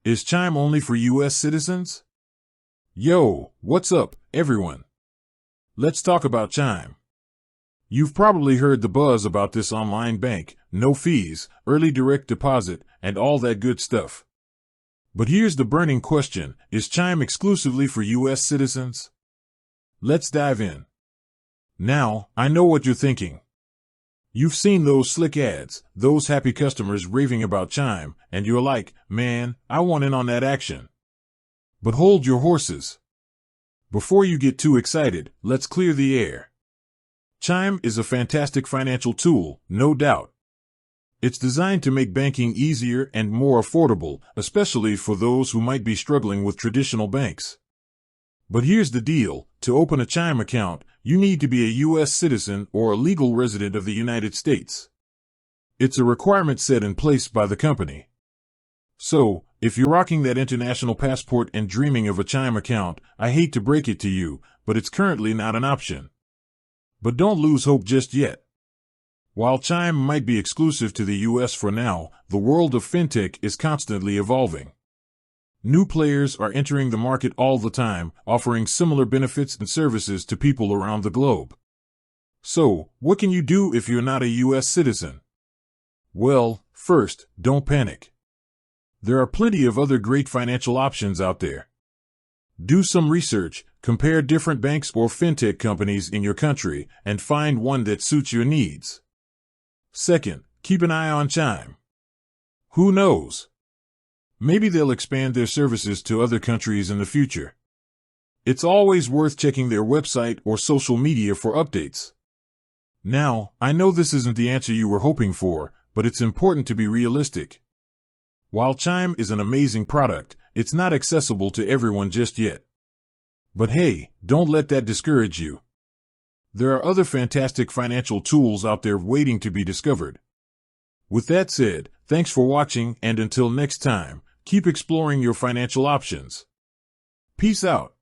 Is Chime only for U.S. citizens? Yo, what's up, everyone? Let's talk about Chime. You've probably heard the buzz about this online bank, no fees, early direct deposit, and all that good stuff. But here's the burning question: is Chime exclusively for U.S. citizens? Let's dive in. Now, I know what you're thinking. You've seen those slick ads, those happy customers raving about Chime, and you're like, man, I want in on that action. But hold your horses. Before you get too excited, let's clear the air. Chime is a fantastic financial tool, no doubt. It's designed to make banking easier and more affordable, especially for those who might be struggling with traditional banks. But here's the deal: to open a Chime account, you need to be a U.S. citizen or a legal resident of the United States. It's a requirement set in place by the company. So, if you're rocking that international passport and dreaming of a Chime account, I hate to break it to you, but it's currently not an option. But don't lose hope just yet. While Chime might be exclusive to the U.S. for now, the world of fintech is constantly evolving. New players are entering the market all the time, offering similar benefits and services to people around the globe. So, what can you do if you're not a U.S. citizen? Well, first, don't panic. There are plenty of other great financial options out there. Do some research, compare different banks or fintech companies in your country, and find one that suits your needs. Second, keep an eye on Chime. Who knows? Maybe they'll expand their services to other countries in the future. It's always worth checking their website or social media for updates. Now, I know this isn't the answer you were hoping for, but it's important to be realistic. While Chime is an amazing product, it's not accessible to everyone just yet. But hey, don't let that discourage you. There are other fantastic financial tools out there waiting to be discovered. With that said, thanks for watching, and until next time, keep exploring your financial options. Peace out.